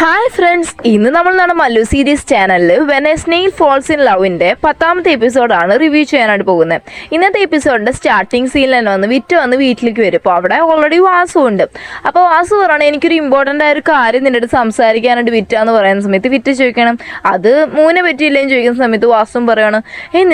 Hi friends, ഇന്ന് നമ്മൾ നമ്മുടെ മല്ലു സീരീസ് ചാനലിൽ when a snail falls in ലവിൻ്റെ 10ാമത്തെ എപ്പിസോഡാണ് റിവ്യൂ ചെയ്യാനായിട്ട് പോകുന്നത്. ഇന്നത്തെ എപ്പിസോഡിൻ്റെ സ്റ്റാർട്ടിങ് സീനിൽ തന്നെ വന്ന് വീട്ടിലേക്ക് വരും. അപ്പോൾ അവിടെ ഓൾറെഡി വാസു ഉണ്ട്. അപ്പോൾ വാസു പറയണം, എനിക്കൊരു ഇമ്പോർട്ടൻ്റ് ആയ ഒരു കാര്യം നിൻ്റെ അടുത്ത് സംസാരിക്കാനായിട്ട് വിറ്റാന്ന് പറയുന്ന സമയത്ത് വിറ്റ് ചോദിക്കണം അത് മൂനെ പറ്റിയില്ലേന്ന് ചോദിക്കുന്ന സമയത്ത് വാസുവും പറയണം,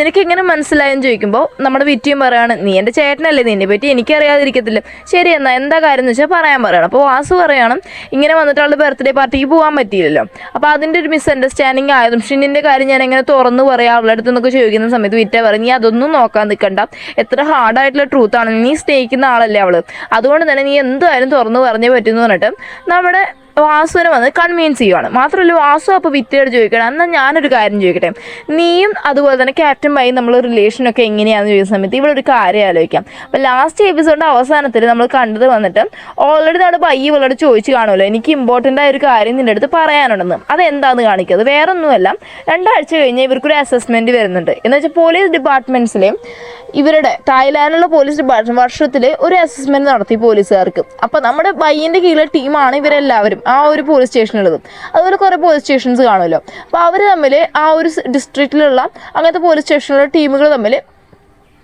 നിനക്ക് എങ്ങനെ മനസ്സിലായെന്ന് ചോദിക്കുമ്പോൾ നമ്മുടെ വിറ്റിയും പറയാണ്, നീ എൻ്റെ ചേട്ടനല്ലേ, നിന്നെ പറ്റി എനിക്കറിയാതിരിക്കത്തില്ല. ശരി, എന്നാൽ എന്താ കാര്യം എന്ന് വെച്ചാൽ പറയാൻ പറയണം. അപ്പോൾ വാസു പറയണം, ഇങ്ങനെ വന്നിട്ട് അവളുടെ ബർത്ത്ഡേ പാർട്ടിക്ക് പോകാൻ പറ്റിയില്ലല്ലോ, അപ്പോൾ അതിൻ്റെ ഒരു മിസ്അണ്ടർസ്റ്റാൻഡിങ് ആയതും ഷിന്നിൻ്റെ കാര്യം ഞാൻ എങ്ങനെ തുറന്നു പറയാം അവളുടെ അടുത്ത് നിന്നൊക്കെ ചോദിക്കുന്ന സമയത്ത് വിറ്റ പറയും, നീ അതൊന്നും നോക്കാൻ നിൽക്കണ്ട, എത്ര ഹാർഡായിട്ടുള്ള ട്രൂത്താണ്, നീ സ്നേഹിക്കുന്ന ആളല്ലേ അവള്, അതുകൊണ്ട് തന്നെ നീ എന്തായാലും തുറന്നു പറഞ്ഞേ പറ്റുമെന്ന് പറഞ്ഞിട്ട് നമ്മുടെ വാസുവിനെ വന്ന് കൺവീൻസ് ചെയ്യുവാണ്. മാത്രമല്ല വാസു അപ്പോൾ വിറ്റയോട് ചോദിക്കണം, എന്നാൽ ഞാനൊരു കാര്യം ചോദിക്കട്ടെ, നീയും അതുപോലെ തന്നെ ക്യാപ്റ്റൻ ബൈ നമ്മൾ റിലേഷനൊക്കെ എങ്ങനെയാണെന്ന് ചോദിക്കുന്ന സമയത്ത് ഇവിടെ ഒരു കാര്യം ആലോചിക്കാം. അപ്പോൾ ലാസ്റ്റ് എപ്പിസോഡിൻ്റെ അവസാനത്തിൽ നമ്മൾ കണ്ടത് വന്നിട്ട് ഓൾറെഡി നമ്മുടെ ബൈ ഇവളോട് ചോദിച്ച് കാണുമല്ലോ, എനിക്ക് ഇമ്പോർട്ടൻ്റ് ആയ ഒരു കാര്യം നിൻ്റെ അടുത്ത് പറയാനുണ്ടെന്ന്. അതെന്താണെന്ന് കാണിക്കുക, അത് വേറൊന്നുമല്ല, 2 ആഴ്ച കഴിഞ്ഞ് ഇവർക്കൊരു അസസ്മെൻറ്റ് വരുന്നുണ്ട്. എന്ന് വെച്ചാൽ പോലീസ് ഡിപ്പാർട്ട്മെൻറ്റ്സിലെ ഇവരുടെ തായ്ലാൻഡിലുള്ള പോലീസ് ഡിപ്പാർട്ട്മെൻറ്റ് വർഷത്തിൽ ഒരു അസസ്മെൻറ്റ് നടത്തി പോലീസുകാർക്ക്. അപ്പോൾ നമ്മുടെ ബൈയിൻ്റെ കീഴിലെ ടീമാണ് ഇവരെല്ലാവരും ആ ഒരു പോലീസ് സ്റ്റേഷനുള്ളതും. അതുപോലെ കുറേ പോലീസ് സ്റ്റേഷൻസ് കാണുമല്ലോ. അപ്പോൾ അവർ തമ്മിൽ ആ ഒരു ഡിസ്ട്രിക്റ്റിലുള്ള അങ്ങനത്തെ പോലീസ് സ്റ്റേഷനിലുള്ള ടീമുകൾ തമ്മിൽ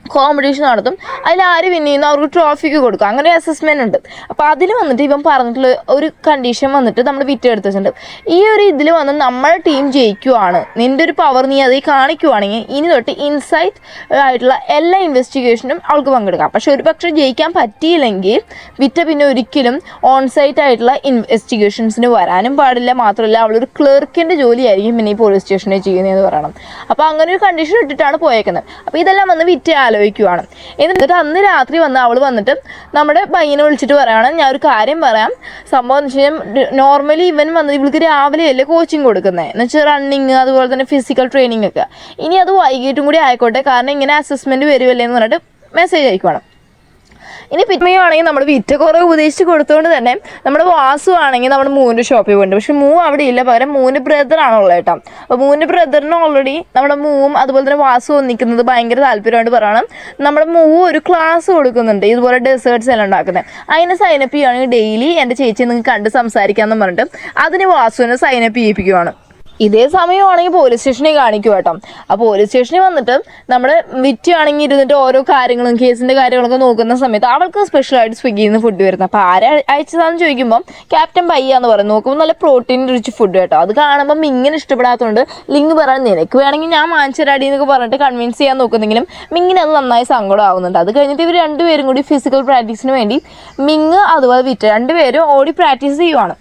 കോമ്പറ്റീഷൻ നടത്തും. അതിൽ ആര് വിൻ ചെയ്യുന്നു അവർക്ക് ട്രോഫിക്ക് കൊടുക്കും. അങ്ങനെ ഒരു അസസ്മെൻ്റ് ഉണ്ട്. അപ്പോൾ അതിൽ വന്നിട്ട് ഇവൻ പറഞ്ഞിട്ടുള്ള ഒരു കണ്ടീഷൻ വന്നിട്ട് നമ്മൾ വിറ്റെടുത്തിട്ടുണ്ട്, ഈ ഒരു ഇതിൽ വന്ന് നമ്മുടെ ടീം ജയിക്കുവാണ്, നിൻ്റെ ഒരു പവർ നീ അതിൽ കാണിക്കുവാണെങ്കിൽ ഇനി തൊട്ട് ഇൻസൈറ്റ് ആയിട്ടുള്ള എല്ലാ ഇൻവെസ്റ്റിഗേഷനും അവൾക്ക് പങ്കെടുക്കാം. പക്ഷെ ഒരു പക്ഷേ ജയിക്കാൻ പറ്റിയില്ലെങ്കിൽ വിറ്റ പിന്നെ ഒരിക്കലും ഓൺസൈറ്റ് ആയിട്ടുള്ള ഇൻവെസ്റ്റിഗേഷൻസിന് വരാനും പാടില്ല. മാത്രമല്ല അവളൊരു ക്ലർക്കിൻ്റെ ജോലിയായിരിക്കും പിന്നെ ഈ പോലീസ് സ്റ്റേഷനിൽ ചെയ്യുന്നതെന്ന് പറയണം. അപ്പോൾ അങ്ങനെ ഒരു കണ്ടീഷൻ ഇട്ടിട്ടാണ് പോയേക്കുന്നത്. അപ്പോൾ ഇതെല്ലാം വന്ന് വിറ്റ് ആലോചിക്കുവാണ്. എന്നിട്ട് അന്ന് രാത്രി വന്ന് അവൾ വന്നിട്ട് നമ്മുടെ ബൈനെ വിളിച്ചിട്ട് പറയുകയാണ്, ഞാൻ ഒരു കാര്യം പറയാം, സംഭവം എന്ന് വെച്ച് കഴിഞ്ഞാൽ നോർമലി ഇവൻ വന്ന് ഇവൾക്ക് രാവിലെയല്ലേ കോച്ചിങ് കൊടുക്കുന്നത്, എന്ന് വെച്ചാൽ റണ്ണിങ് അതുപോലെ തന്നെ ഫിസിക്കൽ ട്രെയിനിങ് ഒക്കെ, ഇനി അത് വൈകിട്ടും കൂടി ആയിക്കോട്ടെ, കാരണം ഇങ്ങനെ അസസ്മെൻറ്റ് വരുമല്ലേ എന്ന് പറഞ്ഞിട്ട് മെസ്സേജ് അയക്കുവാണ്. ഇനി പിറ്റേയാണെങ്കിൽ നമ്മൾ വിറ്റ കുറേ ഉപദേശിച്ച് കൊടുത്തുകൊണ്ട് തന്നെ നമ്മുടെ വാസു ആണെങ്കിൽ നമ്മുടെ മൂവിൻ്റെ ഷോപ്പിൽ പോയിട്ടുണ്ട്. പക്ഷെ മൂവ് അവിടെ ഇല്ല, പകരം മൂവിൻ്റെ ബ്രദറാണുള്ളത് കേട്ടോ. അപ്പോൾ മൂവിൻ്റെ ബ്രദറിന് ഓൾറെഡി നമ്മുടെ മൂവും അതുപോലെ തന്നെ വാസു ഒന്നിക്കുന്നത് ഭയങ്കര താല്പര്യമായിട്ട് പറയണം. നമ്മുടെ മൂവ് ഒരു ക്ലാസ് കൊടുക്കുന്നുണ്ട് ഇതുപോലെ ഡെസേർട്ട്സ് എല്ലാം ഉണ്ടാക്കുന്നത്, അതിനെ സൈനപ്പ് ചെയ്യുകയാണെങ്കിൽ ഡെയിലി എൻ്റെ ചേച്ചിയെ നിങ്ങൾക്ക് കണ്ട് സംസാരിക്കാമെന്ന് പറഞ്ഞിട്ട് അതിന് വാസുവിനെ സൈനപ്പ് ചെയ്യിപ്പിക്കുവാണ്. ഇതേ സമയമാണെങ്കിൽ പോലീസ് സ്റ്റേഷനിൽ കാണിക്കും കേട്ടോ. ആ പോലീസ് സ്റ്റേഷനിൽ വന്നിട്ട് നമ്മുടെ വിറ്റാണെങ്കിൽ ഇരുന്നിട്ട് ഓരോ കാര്യങ്ങളും കേസിൻ്റെ കാര്യങ്ങളൊക്കെ നോക്കുന്ന സമയത്ത് അവൾക്ക് സ്പെഷ്യലായിട്ട് സ്വിഗ്ഗിയിൽ നിന്ന് ഫുഡ് വരുന്നത്. അപ്പോൾ ആരെ അയച്ചതാണെന്ന് ചോദിക്കുമ്പോൾ ക്യാപ്റ്റൻ ബയ്യാന്ന് പറയും. നോക്കുമ്പോൾ നല്ല പ്രോട്ടീൻ റിച്ച് ഫുഡ് കേട്ടോ. അത് കാണുമ്പോൾ മിങ്ങിന് ഇഷ്ടപ്പെടാത്തതുകൊണ്ട് ലിങ്ക് പറയാൻ, നിനക്ക് വേണമെങ്കിൽ ഞാൻ വാങ്ങിച്ചരാടി എന്നൊക്കെ പറഞ്ഞിട്ട് കൺവിൻസ് ചെയ്യാൻ നോക്കുന്നെങ്കിലും മിങ്ങിന് അത് നന്നായി സങ്കടം ആവുന്നുണ്ട്. അത് കഴിഞ്ഞിട്ട് ഇവർ രണ്ടുപേരും കൂടി ഫിസിക്കൽ പ്രാക്ടീസിന് വേണ്ടി മിങ് അതുപോലെ വിറ്റ രണ്ടുപേരും ഓടി പ്രാക്ടീസ് ചെയ്യുവാണ്.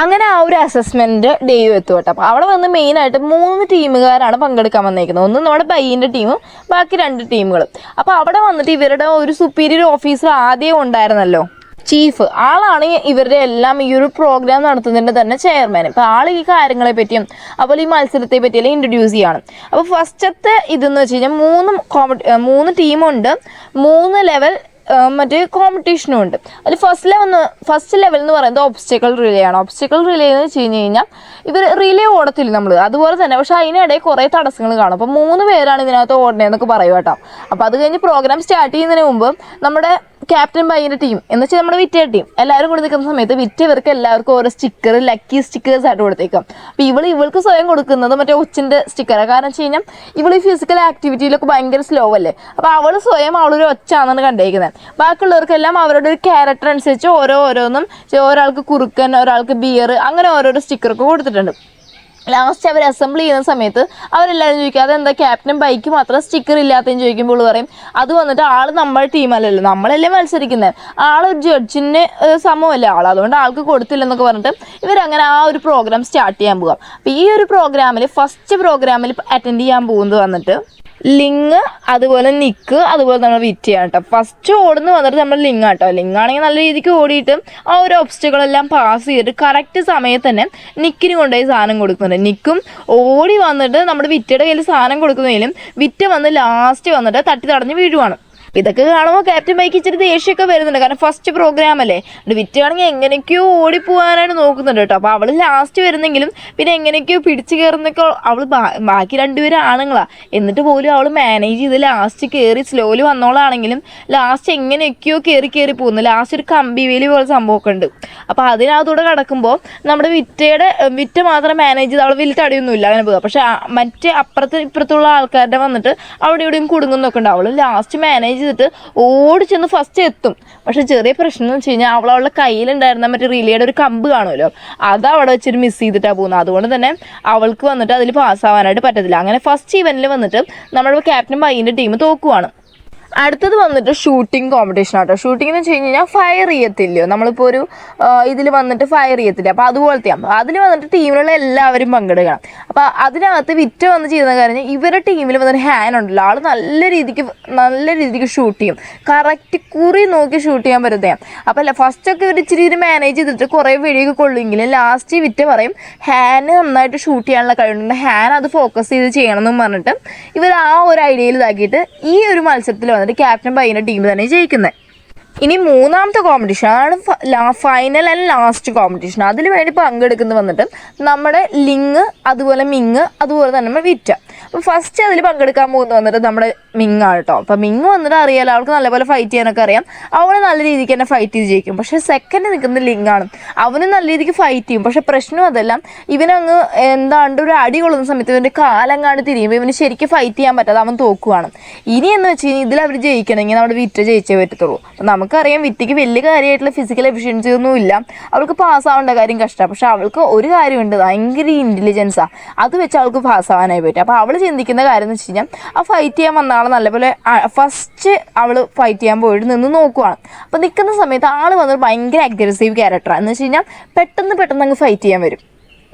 അങ്ങനെ ആ ഒരു അസസ്മെൻറ്റ് ഡേയും എത്തും കേട്ടോ. അപ്പോൾ അവിടെ വന്ന് മെയിനായിട്ട് 3 ടീമുകാരാണ് പങ്കെടുക്കാൻ വന്നേക്കുന്നത്. ഒന്ന് നമ്മുടെ ബൈയിൻ്റെ ടീമും ബാക്കി 2 ടീമുകളും. അപ്പോൾ അവിടെ വന്നിട്ട് ഇവരുടെ ഒരു സുപ്പീരിയർ ഓഫീസർ ആദ്യം ഉണ്ടായിരുന്നല്ലോ, ചീഫ് ആളാണ് ഇവരുടെ എല്ലാം ഈ ഒരു പ്രോഗ്രാം നടത്തുന്നതിൻ്റെ തന്നെ ചെയർമാൻ. ഇപ്പോൾ ആൾ ഈ കാര്യങ്ങളെ പറ്റിയും അതുപോലെ ഈ മത്സരത്തെ പറ്റിയെല്ലാം ഇൻട്രൊഡ്യൂസ് ചെയ്യാണ്. അപ്പോൾ ഫസ്റ്റത്തെ ഇതെന്ന് വെച്ച് കഴിഞ്ഞാൽ 3 ടീമുണ്ട്, 3 ലെവൽ മറ്റേ കോമ്പറ്റീഷനും ഉണ്ട്. അതിൽ ഫസ്റ്റ് ലെവൽ എന്ന് പറയുന്നത് ഒബ്സ്റ്റക്കിൾ റിലേ ആണ്. ഒബ്സ്റ്റക്കിൾ റിലേ എന്ന് വെച്ച് കഴിഞ്ഞാൽ ഇവർ റിലേ ഓടത്തില്ല നമ്മൾ അതുപോലെ തന്നെ, പക്ഷേ അതിനിടയിൽ കുറേ തടസ്സങ്ങൾ കാണും. അപ്പോൾ 3 പേരാണ് ഇതിനകത്ത് ഓടണേന്നൊക്കെ പറയും കേട്ടോ. അപ്പോൾ അത് കഴിഞ്ഞ് പ്രോഗ്രാം സ്റ്റാർട്ട് ചെയ്യുന്നതിന് മുമ്പ് നമ്മുടെ ക്യാപ്റ്റൻ ബൈൻ്റെ ടീം എന്ന് വെച്ചാൽ നമ്മുടെ വിറ്റ ടീം എല്ലാവരും കൂടി നിൽക്കുന്ന സമയത്ത് വിറ്റവർക്ക് എല്ലാവർക്കും ഓരോ സ്റ്റിക്കർ, ലക്കി സ്റ്റിക്കേഴ്സ് ആയിട്ട് കൊടുത്തേക്കാം. അപ്പോൾ ഇവൾക്ക് സ്വയം കൊടുക്കുന്നത് മറ്റേ ഒച്ചിൻ്റെ സ്റ്റിക്കറാണ്. കാരണം വെച്ച് കഴിഞ്ഞാൽ ഇവൾ ഈ ഫിസിക്കൽ ആക്ടിവിറ്റിയിലൊക്കെ ഭയങ്കര സ്ലോ അല്ലേ. അപ്പോൾ അവൾ സ്വയം അവളൊരു ഒച്ചാണെന്നാണ് കണ്ടേക്കുന്നത്. ബാക്കിയുള്ളവർക്കെല്ലാം അവരുടെ ഒരു ക്യാരക്ടർ അനുസരിച്ച് ഓരോന്നും, ഒരാൾക്ക് കുറുക്കൻ, ഒരാൾക്ക് ബിയർ, അങ്ങനെ ഓരോരോ സ്റ്റിക്കറൊക്കെ കൊടുത്തിട്ടുണ്ട്. ലാസ്റ്റ് അവർ അസംബിൾ ചെയ്യുന്ന സമയത്ത് അവരെല്ലാവരും ചോദിക്കുക, അതെന്താ ക്യാപ്റ്റൻ ബൈക്ക് മാത്രം സ്റ്റിക്കർ ഇല്ലാത്തതെന്ന് ചോദിക്കുമ്പോൾ പറയും, അത് വന്നിട്ട് ആൾ നമ്മുടെ ടീമല്ലല്ലോ, നമ്മളല്ലേ മത്സരിക്കുന്നത്, ആളൊരു ജഡ്ജിന് സമമല്ലേ ആൾ, അതുകൊണ്ട് ആൾക്ക് കൊടുത്തില്ലെന്നൊക്കെ പറഞ്ഞിട്ട് ഇവരങ്ങനെ ആ ഒരു പ്രോഗ്രാം സ്റ്റാർട്ട് ചെയ്യാൻ പോകാം. അപ്പോൾ ഈ ഒരു പ്രോഗ്രാമിൽ ഫസ്റ്റ് പ്രോഗ്രാമിൽ അറ്റൻഡ് ചെയ്യാൻ പോകുന്നത് വന്നിട്ട് ലിങ് അതുപോലെ നിക്ക് അതുപോലെ നമ്മൾ വിറ്റയാണ് കേട്ടോ. ഫസ്റ്റ് ഓടുന്ന വന്നിട്ട് നമ്മൾ ലിങ് കേട്ടോ. ലിങ് ആണെങ്കിൽ നല്ല രീതിക്ക് ഓടിയിട്ട് ആ ഒരു ഒബ്സ്റ്റക്കിളെല്ലാം പാസ് ചെയ്തിട്ട് കറക്റ്റ് സമയത്ത് തന്നെ നിക്കിന് കൊണ്ടുപോയി സാധനം കൊടുക്കുന്നുണ്ട്. നിക്കും ഓടി വന്നിട്ട് നമ്മുടെ വിറ്റയുടെ കയ്യിൽ സാധനം കൊടുക്കുന്നതിലും വിറ്റ വന്ന് ലാസ്റ്റ് വന്നിട്ട് തട്ടി തടഞ്ഞ് വീഴുവാണ്. ഇതൊക്കെ കാണുമ്പോൾ ക്യാപ്റ്റൻ ബൈക്ക് ഇച്ചിരി ദേഷ്യമൊക്കെ വരുന്നുണ്ട്. കാരണം ഫസ്റ്റ് പ്രോഗ്രാം അല്ലേ, വിറ്റാണെങ്കിൽ എങ്ങനെയൊക്കെയോ ഓടിപ്പോകാനായിട്ട് നോക്കുന്നുണ്ട് കേട്ടോ. അപ്പോൾ അവൾ ലാസ്റ്റ് വരുന്നെങ്കിലും പിന്നെ എങ്ങനെയൊക്കെയോ പിടിച്ചു കയറുന്നൊക്കെ അവൾ ബാക്കി രണ്ടുപേരും ആണുങ്ങളാണ്. എന്നിട്ട് പോലും അവൾ മാനേജ് ചെയ്ത് ലാസ്റ്റ് കയറി സ്ലോലി വന്നോളാണെങ്കിലും ലാസ്റ്റ് എങ്ങനെയൊക്കെയോ കയറി പോകുന്നു. ലാസ്റ്റ് ഒരു കമ്പി വേലി പോലെ സംഭവമൊക്കെ ഉണ്ട്. അപ്പോൾ അതിനകത്തൂടെ കിടക്കുമ്പോൾ നമ്മുടെ വിറ്റ മാത്രം മാനേജ് ചെയ്ത് അവൾ വലിയ തടിയൊന്നുമില്ല അങ്ങനെ പോകുക. പക്ഷേ മറ്റേ ഇപ്പുറത്തുള്ള ആൾക്കാരുടെ വന്നിട്ട് അവിടെ ഇവിടെയും കുടുങ്ങുന്നൊക്കെ ഉണ്ട്. അവൾ ലാസ്റ്റ് മാനേജ് ചെയ്തിട്ട് ഓടി ചെന്ന് ഫസ്റ്റ് എത്തും. പക്ഷെ ചെറിയ പ്രശ്നം എന്ന് വെച്ച് കഴിഞ്ഞാൽ അവളുടെ കയ്യിലുണ്ടായിരുന്ന മറ്റേ റിലേയുടെ ഒരു കമ്പ് കാണുമല്ലോ, അത് അവിടെ വെച്ചിട്ട് മിസ് ചെയ്തിട്ടാണ് പോകുന്നത്. അതുകൊണ്ട് തന്നെ അവൾക്ക് വന്നിട്ട് അതിൽ പാസ്സാവാനായിട്ട് പറ്റത്തില്ല. അങ്ങനെ ഫസ്റ്റ് ഇവന്റിൽ വന്നിട്ട് നമ്മുടെ ക്യാപ്റ്റൻ ബൈൻ്റെ ടീം തോക്കുവാണ്. അടുത്തത് വന്നിട്ട് ഷൂട്ടിംഗ് കോമ്പറ്റീഷൻ ആട്ടോ. ഷൂട്ടിംഗ് എന്ന് വെച്ച് കഴിഞ്ഞാൽ ഫയർ ചെയ്യത്തില്ലയോ, നമ്മളിപ്പോൾ ഒരു ഇതിൽ വന്നിട്ട് ഫയർ ചെയ്യത്തില്ല, അപ്പോൾ അതുപോലത്തെയാണ്. അതിൽ വന്നിട്ട് ടീമിലുള്ള എല്ലാവരും പങ്കെടുക്കണം. അപ്പോൾ അതിനകത്ത് വിറ്റ വന്ന് ചെയ്യുന്ന കാര്യം ഇവരുടെ ടീമിൽ വന്നിട്ട് ഹാൻ ഉണ്ടല്ലോ, ആൾ നല്ല രീതിക്ക് ഷൂട്ട് ചെയ്യും. കറക്റ്റ് കുറി നോക്കി ഷൂട്ട് ചെയ്യാൻ പറ്റുന്നതാണ്. അപ്പോൾ അല്ല ഫസ്റ്റൊക്കെ ഇവർ ഇച്ചിരി മാനേജ് ചെയ്തിട്ട് കുറേ വെടിയൊക്കെ കൊള്ളുമെങ്കിലും ലാസ്റ്റ് വിറ്റ പറയും ഹാന് നന്നായിട്ട് ഷൂട്ട് ചെയ്യാനുള്ള കഴിവുണ്ട്, ഹാൻ അത് ഫോക്കസ് ചെയ്ത് ചെയ്യണമെന്നും പറഞ്ഞിട്ട് ഇവർ ആ ഒരു ഐഡിയയിൽ ഇതാക്കിയിട്ട് ഈ ഒരു മത്സരത്തിൽ ക്യാപ്റ്റൻ ബൈൻ്റെ ടീം തന്നെ ജയിക്കുന്നത്. ഇനി മൂന്നാമത്തെ കോമ്പറ്റീഷൻ ആണ് ഫൈനൽ ആൻഡ് ലാസ്റ്റ് കോമ്പറ്റീഷൻ. അതിന് വേണ്ടി പങ്കെടുക്കുന്നത് വന്നിട്ട് നമ്മുടെ ലിങ്, അതുപോലെ മിങ്, അതുപോലെ തന്നെ നമ്മൾ വിറ്റ. അപ്പോൾ ഫസ്റ്റ് അതിൽ പങ്കെടുക്കാൻ പോകുന്നത് വന്നിട്ട് നമ്മുടെ മിങ്ങാണ് കേട്ടോ. അപ്പോൾ മിങ് വന്നിട്ട് അറിയാലോ, അവൾക്ക് നല്ലപോലെ ഫൈറ്റ് ചെയ്യാനൊക്കെ അറിയാം, അവൾ നല്ല രീതിക്ക് തന്നെ ഫൈറ്റ് ചെയ്ത് ജയിക്കും. പക്ഷേ സെക്കൻഡ് നിൽക്കുന്ന ലിങ്ങാണ്, അവനും നല്ല രീതിക്ക് ഫൈറ്റ് ചെയ്യും. പക്ഷേ പ്രശ്നം അതെല്ലാം ഇവനങ്ങ് എന്താണ്ട് ഒരു അടി കൊള്ളുന്ന സമയത്ത് ഇവൻ്റെ കാലങ്ങാണ്ട് തിരിയുമ്പോൾ ഇവന് ശരിക്കും ഫൈറ്റ് ചെയ്യാൻ പറ്റാതെ അവൻ തോക്കുവാണ്. ഇനി എന്ന് വെച്ച് കഴിഞ്ഞാൽ ഇതിൽ അവർ ജയിക്കണമെങ്കിൽ നമ്മുടെ വിറ്റ ജയിച്ചേ പറ്റത്തുള്ളൂ. അപ്പോൾ നമുക്കറിയാം വിറ്റയ്ക്ക് വലിയ കാര്യമായിട്ടുള്ള ഫിസിക്കൽ എഫിഷ്യൻസി ഒന്നും ഇല്ല, അവൾക്ക് പാസ്സാവേണ്ട കാര്യം കഷ്ടമാണ്. പക്ഷെ അവൾക്ക് ഒരു കാര്യമുണ്ട്, ഭയങ്കര ഇൻ്റലിജൻസാണ്, അത് വെച്ച് അവൾക്ക് പാസ്സാവാനായി പറ്റും. അപ്പോൾ അവൾ ചിന്തിക്കുന്ന കാര്യം എന്ന് വെച്ച് കഴിഞ്ഞാൽ ആ ഫൈറ്റ് ചെയ്യാൻ വന്ന ആൾ നല്ലപോലെ ഫസ്റ്റ് അവൾ ഫൈറ്റ് ചെയ്യാൻ പോയിട്ട് നിന്ന് നോക്കുവാണ്. അപ്പോൾ നിൽക്കുന്ന സമയത്ത് ആൾ വന്നിട്ട് ഭയങ്കര അഗ്രസീവ് ക്യാരക്ടറാണ്. എന്ന് വെച്ച് കഴിഞ്ഞാൽ പെട്ടെന്ന് അങ്ങ് ഫൈറ്റ് ചെയ്യാൻ വരും.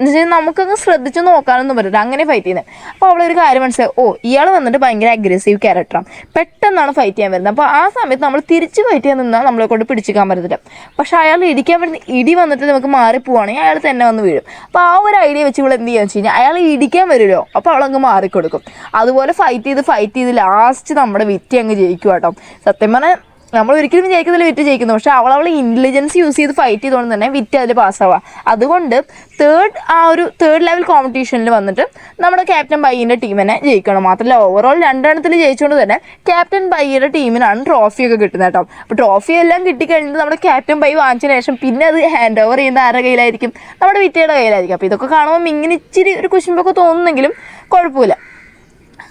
എന്ന് വെച്ചാൽ നമുക്കങ്ങ് ശ്രദ്ധിച്ച് നോക്കാനൊന്നും പറ്റില്ല, അങ്ങനെ ഫൈറ്റ് ചെയ്യുന്നത്. അപ്പോൾ അവളൊരു കാര്യം മനസ്സിലായി, ഇയാൾ വന്നിട്ട് ഭയങ്കര അഗ്രസീവ് ക്യാരക്ടറാണ്, പെട്ടെന്നാണ് ഫൈറ്റ് ചെയ്യാൻ വരുന്നത്. അപ്പോൾ ആ സമയത്ത് നമ്മൾ തിരിച്ച് ഫൈറ്റ് ചെയ്യാൻ നിന്നാൽ നമ്മളെ കൊണ്ട് പിടിച്ചിക്കാൻ പറ്റത്തില്ല. പക്ഷേ അയാൾ ഇടിക്കാൻ വരുന്ന ഇടി വന്നിട്ട് നമുക്ക് മാറിപ്പോവാണെങ്കിൽ അയാൾ തന്നെ വന്ന് വീഴും. അപ്പോൾ ആ ഒരു ഐഡിയ വെച്ച് ഇവിടെ എന്ത് ചെയ്യാന്ന് വെച്ച് കഴിഞ്ഞാൽ അയാൾ ഇടിക്കാൻ വരുമല്ലോ, അപ്പോൾ അവളങ്ങ് മാറിക്കൊടുക്കും. അതുപോലെ ഫൈറ്റ് ചെയ്ത് ലാസ്റ്റ് നമ്മുടെ വിറ്റി അങ്ങ് ജയിക്കും കേട്ടോ. സത്യം പറഞ്ഞാൽ നമ്മൾ ഒരിക്കലും വിചാരിക്കുന്നില്ല വിറ്റ് ജയിക്കുന്നു, പക്ഷേ അവൾ ഇൻ്റലിജൻസ് യൂസ് ചെയ്ത് ഫൈറ്റ് ചെയ്തുകൊണ്ട് തന്നെ വിറ്റ് അതിൽ പാസ്സാവുക. അതുകൊണ്ട് തേർഡ് ലെവൽ കോമ്പറ്റീഷനിൽ വന്നിട്ട് നമ്മുടെ ക്യാപ്റ്റൻ ബൈൻ്റെ ടീമിനെ ജയിക്കണം. മാത്രമല്ല ഓവറോൾ 2 എണ്ണത്തിൽ ജയിച്ചുകൊണ്ട് തന്നെ ക്യാപ്റ്റൻ ബൈയുടെ ടീമിനാണ് ട്രോഫിയൊക്കെ കിട്ടുന്നത് കേട്ടോ. അപ്പോൾ ട്രോഫി എല്ലാം കിട്ടിക്കഴിഞ്ഞിട്ട് നമ്മുടെ ക്യാപ്റ്റൻ ബൈ വാങ്ങിച്ചതിന് ശേഷം പിന്നെ അത് ഹാൻഡ് ഓവർ ചെയ്യുന്ന ആരുടെ കയ്യിലായിരിക്കും? നമ്മുടെ വിറ്റയുടെ കയ്യിലായിരിക്കും. അപ്പോൾ ഇതൊക്കെ കാണുമ്പോൾ ഇങ്ങനെ ഇച്ചിരി ഒരു കുശുമ്പൊക്കെ തോന്നുന്നെങ്കിലും കുഴപ്പമില്ല.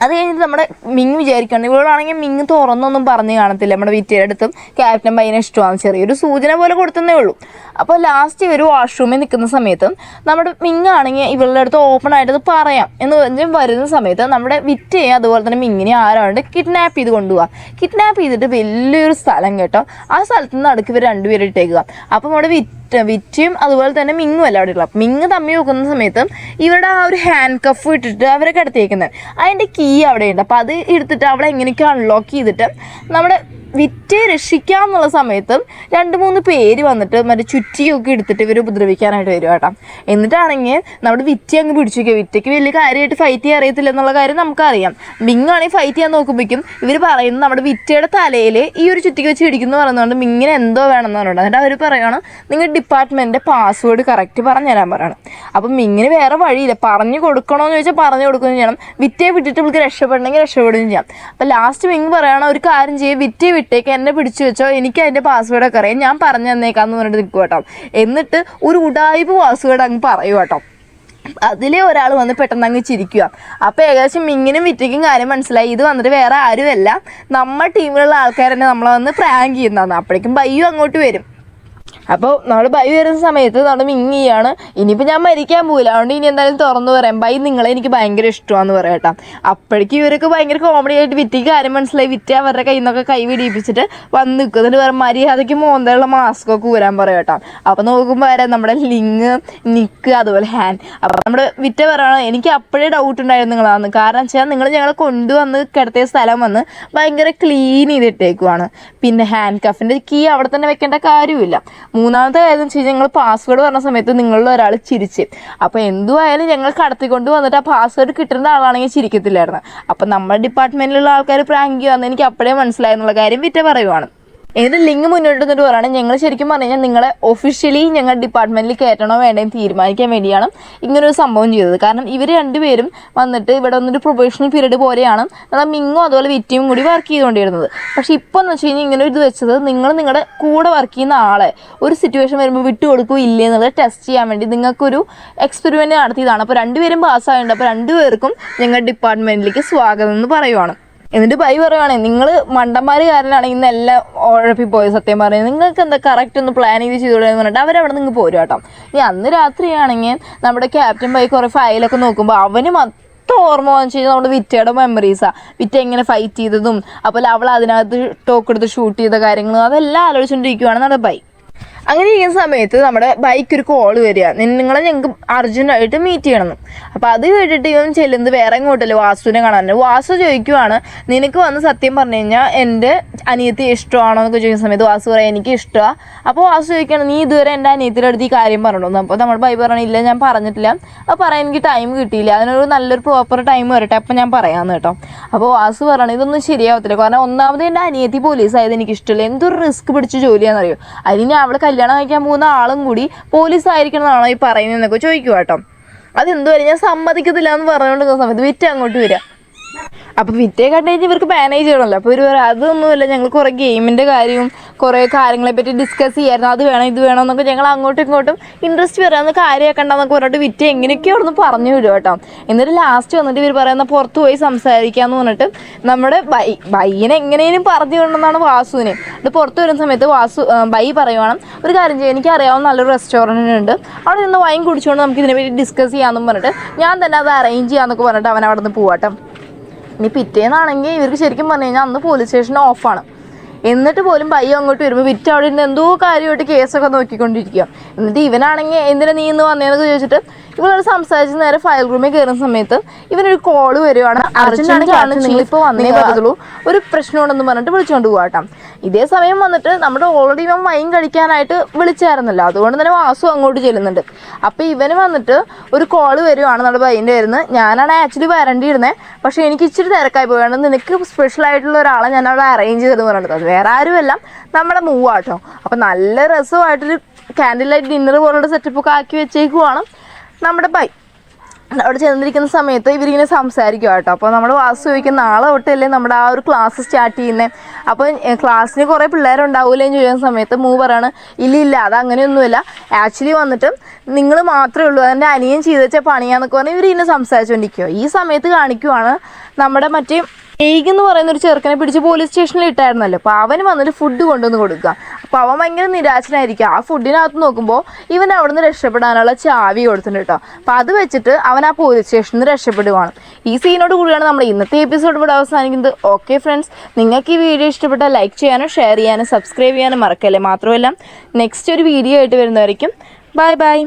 അത് കഴിഞ്ഞിട്ട് നമ്മുടെ മിങ് വിചാരിക്കണം, ഇവളോടാണെങ്കിൽ മിങ് തുറന്നൊന്നും പറഞ്ഞ് കാണത്തില്ല നമ്മുടെ വിറ്റയുടെ അടുത്തും ക്യാപ്റ്റൻ ബൈനെ ഇഷ്ടമാണ്, ചെറിയൊരു സൂചന പോലെ കൊടുത്തതേ ഉള്ളൂ. അപ്പോൾ ലാസ്റ്റ് ഇവർ വാഷ്റൂമിൽ നിൽക്കുന്ന സമയത്ത് നമ്മുടെ മിങ് ആണെങ്കിൽ ഇവളുടെ അടുത്ത് ഓപ്പൺ ആയിട്ട് അത് പറയാം എന്ന് പറഞ്ഞ് വരുന്ന സമയത്ത് നമ്മുടെ വിറ്റയെ അതുപോലെ തന്നെ മിങ്ങിനെ ആരാണ്ട് കിഡ്നാപ്പ് ചെയ്ത് കൊണ്ടുപോകാം. കിഡ്നാപ്പ് ചെയ്തിട്ട് വലിയൊരു സ്ഥലം കേട്ടോ, ആ സ്ഥലത്ത് നിന്ന് അടുക്ക് ഇവർ രണ്ടുപേരും ഇട്ടേക്കുക. അപ്പോൾ നമ്മുടെ വിറ്റയും അതുപോലെ തന്നെ മിങ്ങും അല്ല അവിടെ ഉള്ള. മിങ്ങ് തമ്മി നോക്കുന്ന സമയത്ത് ഇവരുടെ ആ ഒരു ഹാൻഡ് കഫ് ഇട്ടിട്ട് അവരെ കിടത്തിയേക്കുന്നത്, അതിൻ്റെ കീ അവിടെയുണ്ട്. അപ്പോൾ അത് എടുത്തിട്ട് അവിടെ എങ്ങനെയൊക്കെ അൺലോക്ക് ചെയ്തിട്ട് നമ്മുടെ വിറ്റ് രക്ഷിക്കാമെന്നുള്ള സമയത്തും 2-3 പേര് വന്നിട്ട് മറ്റേ ചുറ്റിയൊക്കെ എടുത്തിട്ട് ഇവർ ഉപദ്രവിക്കാനായിട്ട് വരും കേട്ടോ. എന്നിട്ടാണെങ്കിൽ നമ്മുടെ വിറ്റി അങ്ങ് പിടിച്ചു വയ്ക്കുക. വിറ്റയ്ക്ക് വലിയ കാര്യമായിട്ട് ഫൈറ്റ് ചെയ്യാൻ അറിയത്തില്ല എന്നുള്ള കാര്യം നമുക്കറിയാം. മിങ്ങാണെങ്കിൽ ഫൈറ്റ് ചെയ്യാൻ നോക്കുമ്പോഴേക്കും ഇവർ പറയുന്നത് നമ്മുടെ വിറ്റയുടെ തലയിൽ ഈ ഒരു ചുറ്റിക്ക് വെച്ച് ഇടിക്കുന്നു പറയുന്നതുകൊണ്ട് മിങ്ങിന് എന്തോ വേണമെന്ന് പറഞ്ഞിട്ട് എന്നിട്ട് അവർ പറയുകയാണ് നിങ്ങളുടെ ഡിപ്പാർട്ട്മെൻറ്റിൻ്റെ പാസ്വേഡ് കറക്റ്റ് പറഞ്ഞു തരാൻ പറയണം. അപ്പം മിങ്ങിന് വേറെ വഴിയില്ല, പറഞ്ഞു കൊടുക്കണമെന്ന് ചോദിച്ചാൽ പറഞ്ഞു കൊടുക്കുകയും ചെയ്യണം, വിറ്റയെ വിട്ടിട്ട് ഇവൾക്ക് രക്ഷപ്പെടണമെങ്കിൽ രക്ഷപ്പെടുകയും ചെയ്യാം. അപ്പം ലാസ്റ്റ് മിങ് പറയുകയാണ് ഒരു കാര്യം ചെയ്യുക, വിറ്റയെ വിട്ടേക്ക്, എന്നെ പിടിച്ചു വെച്ചോ, എനിക്ക് അതിൻ്റെ പാസ്വേഡൊക്കെ അറിയാം, ഞാൻ പറഞ്ഞു തന്നേക്കാന്ന് പറഞ്ഞിട്ട് നിൽക്കും കേട്ടോ. എന്നിട്ട് ഒരു ഉടായ്പ പാസ്വേഡ് അങ്ങ് പറയൂ കേട്ടോ. അതിലെ ഒരാൾ വന്ന് പെട്ടെന്ന് അങ്ങ് ചിരിക്കുക. അപ്പോൾ ഏകദേശം മിങ്ങിനും വിറ്റയ്ക്കും കാര്യം മനസ്സിലായി, ഇത് വന്നിട്ട് വേറെ ആരുമല്ല നമ്മുടെ ടീമിലുള്ള ആൾക്കാർ തന്നെ നമ്മളെ വന്ന് പ്രാങ്ക് ചെയ്യുന്നതാണ്. അപ്പോഴേക്കും ബയ്യും അങ്ങോട്ട് വരും. അപ്പോൾ നമ്മൾ ബൈ വരുന്ന സമയത്ത് നമ്മൾ മിങ്ങിയാണ്, ഇനിയിപ്പോൾ ഞാൻ മരിക്കാൻ പോകില്ല, അതുകൊണ്ട് ഇനി എന്തായാലും തുറന്നു പറയാം, ബൈ നിങ്ങളെ എനിക്ക് ഭയങ്കര ഇഷ്ടമാണെന്ന് പറയാം കേട്ടോ. അപ്പോഴേക്കും ഇവരൊക്കെ ഭയങ്കര കോമഡി ആയിട്ട് വിറ്റയ്ക്ക് കാര്യം മനസ്സിലായി, വിറ്റ അവരുടെ കയ്യിൽ നിന്നൊക്കെ കൈ പിടിപ്പിച്ചിട്ട് വന്ന് നിൽക്കുന്നുണ്ട്. വേറെ മര്യാദയ്ക്ക് മോന്തയുള്ള മാസ്കൊക്കെ ഊരാൻ പറയാം കേട്ടോ. അപ്പോൾ നോക്കുമ്പോൾ വരാം നമ്മുടെ ലിങ്, നിക്ക്, അതുപോലെ ഹാൻ. അപ്പോൾ നമ്മുടെ വിറ്റ പറയണം എനിക്ക് അപ്പോഴേ ഡൗട്ട് ഉണ്ടായിരുന്നു നിങ്ങളാന്ന്, കാരണം വെച്ചാൽ നിങ്ങൾ ഞങ്ങളെ കൊണ്ടുവന്ന് കിടത്തിയ സ്ഥലം വന്ന് ഭയങ്കര ക്ലീൻ ചെയ്തിട്ടേക്കുവാണ്. പിന്നെ ഹാൻഡ് കഫിൻ്റെ കീ അവിടെ തന്നെ വെക്കേണ്ട കാര്യമില്ല. മൂന്നാമത്തെ കാര്യം എന്ന് വെച്ച് കഴിഞ്ഞാൽ ഞങ്ങൾ പാസ്വേഡ് പറഞ്ഞ സമയത്ത് നിങ്ങളിൽ ഒരാൾ ചിരിച്ച്. അപ്പോൾ എന്തുമായാലും ഞങ്ങൾ കടത്തിക്കൊണ്ട് വന്നിട്ട് ആ പാസ്വേഡ് കിട്ടേണ്ട ആളാണെങ്കിൽ ചിരിക്കത്തില്ലായിരുന്നു. അപ്പം നമ്മുടെ ഡിപ്പാർട്ട്മെൻറ്റിലുള്ള ആൾക്കാർ പ്രാങ്ക് ചെയ്യുകയെന്ന് എനിക്ക് അപ്പോഴേ മനസ്സിലായെന്നുള്ള കാര്യം വിറ്റ പറയുവാണ്. ഇതിൻ്റെ ലിങ്ക് മുന്നോട്ട് വന്നിട്ട് പറയുകയാണ് ഞങ്ങൾ ശരിക്കും പറഞ്ഞു കഴിഞ്ഞാൽ നിങ്ങളെ ഒഫീഷ്യലി ഞങ്ങൾ ഡിപ്പാർട്ട്മെൻറ്റിൽ കയറ്റണോ വേണ്ടതെന്ന് തീരുമാനിക്കാൻ വേണ്ടിയാണ് ഇങ്ങനൊരു സംഭവം ചെയ്തത്. കാരണം ഇവർ രണ്ടുപേരും വന്നിട്ട് ഇവിടെ വന്നിട്ട് പ്രൊബേഷണൽ പീരീഡ് പോലെയാണ് നമ്മൾ മിങ്ങും അതുപോലെ വിറ്റിയും കൂടി വർക്ക് ചെയ്തുകൊണ്ടിരുന്നത്. പക്ഷേ ഇപ്പോൾ എന്ന് വെച്ച് കഴിഞ്ഞാൽ ഇങ്ങനെ ഇത് വെച്ചത് നിങ്ങൾ നിങ്ങളുടെ കൂടെ വർക്ക് ചെയ്യുന്ന ആളെ ഒരു സിറ്റുവേഷൻ വരുമ്പോൾ വിട്ടു കൊടുക്കുകയോ ഇല്ലേ എന്നുള്ളത് ടെസ്റ്റ് ചെയ്യാൻ വേണ്ടി നിങ്ങൾക്കൊരു എക്സ്പെരിമെൻറ്റ് നടത്തിയതാണ്. അപ്പോൾ രണ്ടുപേരും പാസ്സായിട്ടുണ്ട്. അപ്പോൾ രണ്ടുപേർക്കും ഞങ്ങൾ ഡിപ്പാർട്ട്മെൻറ്റിലേക്ക് സ്വാഗതം എന്ന് പറയുവാണ്. എന്നിട്ട് ബൈ പറയുവാണെങ്കിൽ നിങ്ങൾ മണ്ടന്മാർ കാരനാണ് ഇന്നെല്ലാം ഉഴപ്പിപ്പോയി. സത്യം പറയുന്നത് നിങ്ങൾക്ക് എന്താ കറക്റ്റ് ഒന്ന് പ്ലാൻ ചെയ്തുകൂടെയെന്ന് പറഞ്ഞിട്ട് അവരവിടെ നിങ്ങൾ പോരും കേട്ടോ. ഇനി അന്ന് രാത്രിയാണെങ്കിൽ നമ്മുടെ ക്യാപ്റ്റൻ ബൈ കുറേ ഫയലൊക്കെ നോക്കുമ്പോൾ അവന് ഓർമ്മ വന്നു കഴിഞ്ഞാൽ നമ്മുടെ വിറ്റയുടെ മെമ്മറീസാണ്. വിറ്റ എങ്ങനെ ഫൈറ്റ് ചെയ്തതും അപ്പോൾ അവൾ അതിനകത്ത് ടോക്ക് എടുത്ത് ഷൂട്ട് ചെയ്ത കാര്യങ്ങളും അതെല്ലാം ആലോചിച്ചുകൊണ്ടിരിക്കുകയാണ് നമ്മുടെ ബൈ. അങ്ങനെ ഇരിക്കുന്ന സമയത്ത് നമ്മുടെ ബൈക്ക് ഒരു കോൾ വരിക, നിങ്ങളെ ഞങ്ങൾക്ക് അർജൻറ്റായിട്ട് മീറ്റ് ചെയ്യണമെന്ന്. അപ്പോൾ അത് കേട്ടിട്ട് ഇവൻ ചെല്ലുന്നത് വേറെ എങ്ങോട്ടല്ലേ വാസുവിനെ കാണാൻ. വാസു ചോദിക്കുവാണ് നിനക്ക് വന്ന് സത്യം പറഞ്ഞു കഴിഞ്ഞാൽ എൻ്റെ അനിയത്തി ഇഷ്ടമാണോ എന്നൊക്കെ ചോദിക്കുന്ന സമയത്ത് വാസു പറയാം എനിക്ക് ഇഷ്ടമാണ്. അപ്പോൾ വാസു ചോദിക്കുകയാണ് നീ ഇതുവരെ എൻ്റെ അനിയത്തിയുടെ അടുത്ത് ഈ കാര്യം പറഞ്ഞോന്നു. അപ്പോൾ നമ്മുടെ ബൈ പറയണില്ല ഞാൻ പറഞ്ഞിട്ടില്ല, അപ്പോൾ പറയാൻ എനിക്ക് ടൈം കിട്ടിയില്ല, അതിനൊരു നല്ലൊരു പ്രോപ്പർ ടൈം വരട്ടെ അപ്പോൾ ഞാൻ പറയാമെന്ന് കേട്ടോ. അപ്പോൾ വാസു പറയണം ഇതൊന്നും ശരിയാവത്തില്ല, കാരണം ഒന്നാമത് എൻ്റെ അനിയത്തി പോലീസായത് എനിക്ക് ഇഷ്ടമില്ല, എന്തൊരു റിസ്ക് പിടിച്ച ജോലിയാണെന്നറിയോ, അതിന് അവൾ കല്യാണം കഴിക്കാൻ പോകുന്ന ആളും കൂടി പോലീസ് ആയിരിക്കണം എന്നാണോ ഈ പറയുന്നതെന്നൊക്കെ ചോദിക്കുക കേട്ടോ. അതെന്തുവരെ ഞാൻ സമ്മതിക്കത്തില്ല എന്ന് പറഞ്ഞുകൊണ്ടിരിക്കുന്ന സമയത്ത് വിറ്റ അങ്ങോട്ട് വരിക. അപ്പോൾ വിറ്റയെ കണ്ടു കഴിഞ്ഞാൽ ഇവർക്ക് മാനേജ് ചെയ്യണമല്ലോ. അപ്പോൾ ഇവർ പറയും അതൊന്നുമില്ല, ഞങ്ങൾ കുറേ ഗെയിമിൻ്റെ കാര്യവും കുറേ കാര്യങ്ങളെപ്പറ്റി ഡിസ്കസ് ചെയ്യായിരുന്നു, അത് വേണം ഇത് വേണം എന്നൊക്കെ ഞങ്ങൾ അങ്ങോട്ടും ഇങ്ങോട്ടും ഇൻട്രസ്റ്റ് വരാമെന്ന് കാര്യമാക്കണ്ടെന്നൊക്കെ പറഞ്ഞിട്ട് വിറ്റ എങ്ങനെയൊക്കെയോ അവിടെ നിന്ന് പറഞ്ഞു വിടും കേട്ടോ. എന്നിട്ട് ലാസ്റ്റ് വന്നിട്ട് ഇവർ പറയുന്ന പുറത്ത് പോയി സംസാരിക്കാമെന്ന് പറഞ്ഞിട്ട് നമ്മുടെ ബൈയിനെ എങ്ങനെയും പറഞ്ഞു കൊണ്ടെന്നാണ് വാസുവിനെ. അത് പുറത്ത് വരുന്ന സമയത്ത് ബൈ പറയുവാണ് ഒരു കാര്യം ചെയ്യാം, എനിക്കറിയാവുന്ന നല്ലൊരു റെസ്റ്റോറൻറ്റ് ഉണ്ട്, അവിടെ നിന്ന് വൈൻ കുടിച്ചുകൊണ്ട് നമുക്ക് ഇതിനെപ്പറ്റി ഡിസ്കസ് ചെയ്യാമെന്നും പറഞ്ഞിട്ട് ഞാൻ തന്നെ അത് അറേഞ്ച് ചെയ്യാമെന്നൊക്കെ പറഞ്ഞിട്ട് അവൻ അവിടെ നിന്ന് പോവാട്ടോ. ഇനി പിറ്റേന്നാണെങ്കിൽ ഇവർക്ക് ശരിക്കും പറഞ്ഞു കഴിഞ്ഞാൽ അന്ന് പോലീസ് സ്റ്റേഷൻ ഓഫാണ്. എന്നിട്ട് പോലും പയ്യ അങ്ങോട്ട് വരുമ്പോൾ വിറ്റ് അവിടെ ഇരുന്ന് എന്തോ കാര്യമായിട്ട് കേസൊക്കെ നോക്കിക്കൊണ്ടിരിക്കുക. എന്നിട്ട് ഇവനാണെങ്കിൽ എന്തിനാ നീ ഇന്ന് വന്നതെന്നൊക്കെ ചോദിച്ചിട്ട് ഇവളോട് സംസാരിച്ച് നേരെ ഫയൽ റൂമിൽ കയറുന്ന സമയത്ത് ഇവനൊരു കോള് വരുവാണ്, അർജന്റാണ് നിങ്ങളിപ്പോൾ വന്നേ പറ്റത്തുള്ളൂ, ഒരു പ്രശ്നമുണ്ടെന്ന് പറഞ്ഞിട്ട് വിളിച്ചുകൊണ്ട് പോകാം. ഇതേ സമയം വന്നിട്ട് നമ്മുടെ ഓൾറെഡി ഇവൻ വൈൻ കഴിക്കാനായിട്ട് വിളിച്ചായിരുന്നല്ലോ, അതുകൊണ്ട് തന്നെ വാസു അങ്ങോട്ട് ചെല്ലുന്നുണ്ട്. അപ്പോൾ ഇവന് വന്നിട്ട് ഒരു കോള് വരുവാണ് നമ്മുടെ ബൈൻ്റെ വരുന്നത്, ഞാനാണ് ആക്ച്വലി വരേണ്ടിയിരുന്നത്, പക്ഷേ എനിക്ക് ഇച്ചിരി തിരക്കായി പോയാണ്, നിനക്ക് സ്പെഷ്യലായിട്ടുള്ള ഒരാളെ ഞാൻ അവിടെ അറേഞ്ച് ചെയ്തെന്ന് പറഞ്ഞിട്ട്, അത് വേറെ ആരുമല്ല നമ്മുടെ മൂവാട്ടോ. അപ്പോൾ നല്ല രസമായിട്ടൊരു ക്യാൻഡിൽ ലൈറ്റ് ഡിന്നർ പോലുള്ള സെറ്റപ്പൊക്കെ ആക്കി വെച്ചേക്കുവാണ് നമ്മുടെ ബൈ. അവിടെ ചെന്നിരിക്കുന്ന സമയത്ത് ഇവരിങ്ങനെ സംസാരിക്കുക കേട്ടോ. അപ്പോൾ നമ്മൾ വാസു ചോദിക്കുന്ന നാളെ തൊട്ടല്ലേ നമ്മുടെ ആ ഒരു ക്ലാസ് സ്റ്റാർട്ട് ചെയ്യുന്നത്, അപ്പോൾ ക്ലാസ്സിന് കുറേ പിള്ളേരുണ്ടാവില്ലേ എന്ന് ചോദിക്കുന്ന സമയത്ത് പറയാണ് ഇല്ല അതങ്ങനെയൊന്നുമില്ല, ആക്ച്വലി വന്നിട്ട് നിങ്ങൾ മാത്രമേ ഉള്ളൂ, അതെൻ്റെ അനിയൻ ചെയ്ത് വെച്ച പണിയാന്നൊക്കെ പറഞ്ഞാൽ ഇവരിങ്ങനെ സംസാരിച്ചുകൊണ്ടിരിക്കുക. ഈ സമയത്ത് കാണിക്കുവാണ് നമ്മുടെ മറ്റേ എന്ന് പറയുന്ന ഒരു ചെറുക്കനെ പിടിച്ച് പോലീസ് സ്റ്റേഷനിൽ ഇട്ടായിരുന്നല്ലോ. അപ്പോൾ അവന് വന്നിട്ട് ഫുഡ് കൊണ്ടുവന്ന് കൊടുക്കുക. അപ്പോൾ അവൻ ഭയങ്കര നിരാശനായിരിക്കും. ആ ഫുഡിനകത്ത് നോക്കുമ്പോൾ ഇവൻ അവിടെ നിന്ന് രക്ഷപ്പെടാനുള്ള ചാവി കൊടുത്തിട്ടുണ്ട് കേട്ടോ. അപ്പോൾ അത് വെച്ചിട്ട് അവൻ ആ പോലീസ് സ്റ്റേഷനിൽ നിന്ന് രക്ഷപ്പെടുവാണ്. ഈ സീനോട് കൂടിയാണ് നമ്മുടെ ഇന്നത്തെ എപ്പിസോഡ് ഇവിടെ അവസാനിക്കുന്നത്. ഓക്കെ ഫ്രണ്ട്സ്, നിങ്ങൾക്ക് ഈ വീഡിയോ ഇഷ്ടപ്പെട്ടാൽ ലൈക്ക് ചെയ്യാനും ഷെയർ ചെയ്യാനും സബ്സ്ക്രൈബ് ചെയ്യാനും മറക്കല്ലേ. മാത്രമല്ല നെക്സ്റ്റ് ഒരു വീഡിയോ ആയിട്ട് വരുന്നതായിരിക്കും. Bye bye.